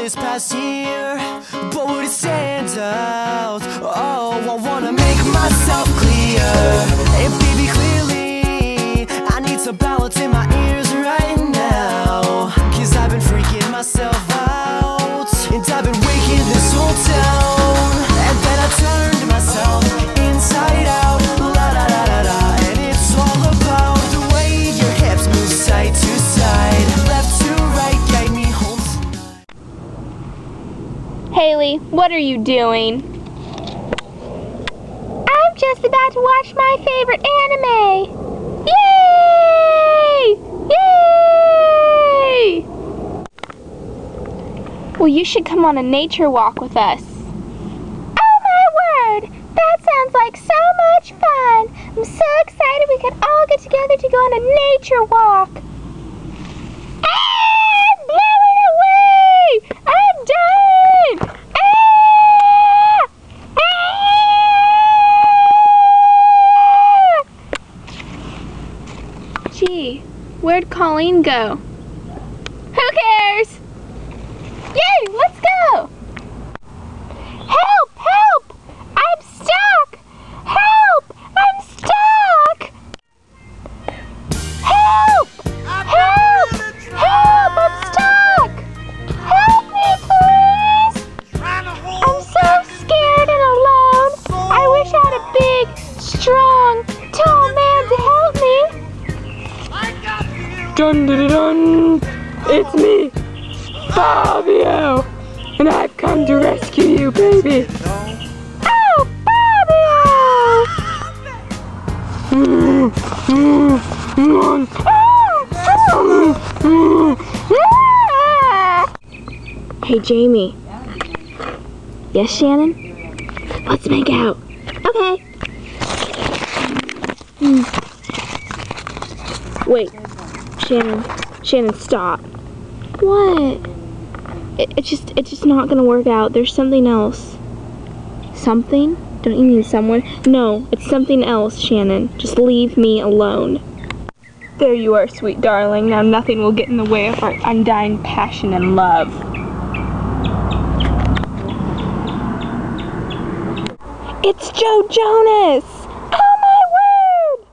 this past year, but would it stand out? Oh, I wanna make myself clear. And baby, clearly I need some balance in my ears right now, 'cause I've been freaking myself out, and I've been waking this whole town. And then I turned myself inside out, la da da da da. And it's all about the way your hips move side to side, left to right, guide me home tonight. Haley, what are you doing? I'm just about to watch my favorite anime. Yay! Yay! Well, you should come on a nature walk with us. Oh my word! That sounds like so much fun! I'm so excited we could all get together to go on a nature walk. I'm blowing away! I'm dying! Gee, where'd Colleen go? Who cares? Yay, let's go! Help! Help! I'm stuck! Help! I'm stuck! Help! Help! Help! I'm stuck! Help me, please! I'm so scared and alone. I wish I had a big, strong, tall man to help me. Dun dun dun! It's me, Fabio, and I've come to rescue you, baby. Oh, Fabio! Hey, Jamie. Yes, Shannon? Let's make out. Okay. Wait. Shannon, stop. What? It's just not gonna work out. There's something else. Something? Don't you mean someone? No, it's something else, Shannon. Just leave me alone. There you are, sweet darling. Now nothing will get in the way of our undying passion and love. It's Joe Jonas! Oh my word!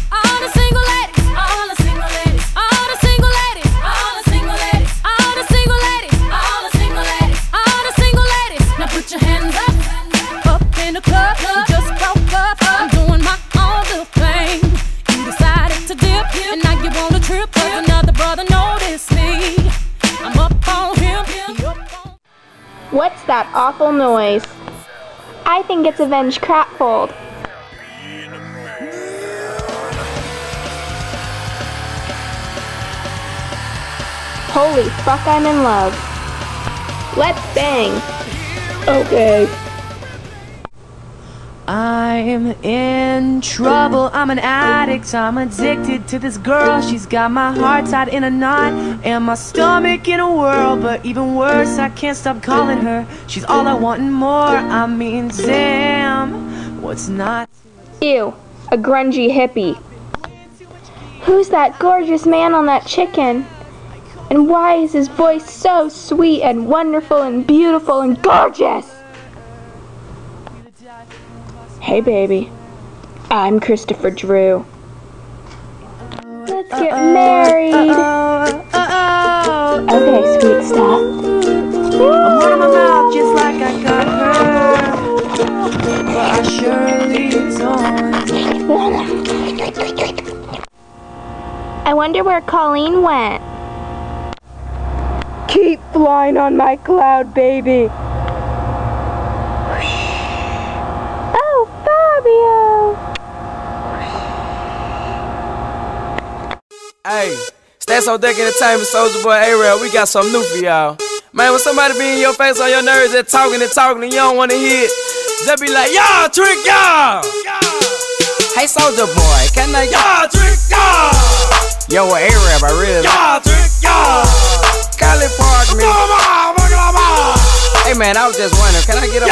All the single ladies, all the single ladies, all the single ladies, all the single ladies, all the single ladies, all the single ladies, all the single ladies. Now put your hands up in the club. You just broke up. I'm doing my own little thing. You decided to dip, and now you want a trip. 'Cause another brother noticed me. I'm up on him. What's that awful noise? I think it's Avenged Crapfold. Holy fuck, I'm in love. Let's bang. Okay. I'm in trouble, I'm an addict, I'm addicted to this girl. She's got my heart tied in a knot and my stomach in a whirl. But even worse, I can't stop calling her. She's all I want and more. I mean, damn, what's not? Ew, a grungy hippie. Who's that gorgeous man on that chicken? And why is his voice so sweet and wonderful and beautiful and gorgeous? Hey baby, I'm Christopher Drew. Let's get married. Okay, sweet stuff. I'm running my mouth just like I got her, but I surely don't. I wonder where Colleen went. Keep flying on my cloud, baby. Hey, Stats on Deck Entertainment, Soulja Boy A-Rail, we got something new for y'all. Man, when somebody be in your face on your nerves, they're talking and you don't want to hear it, just be like, y'all, trick y'all! Hey, Soulja Boy, can I y'all trick y'all? Yo, A-Rail, I really y'all trick y'all! Cali Park, me. Hey, man, I was just wondering, can I get up?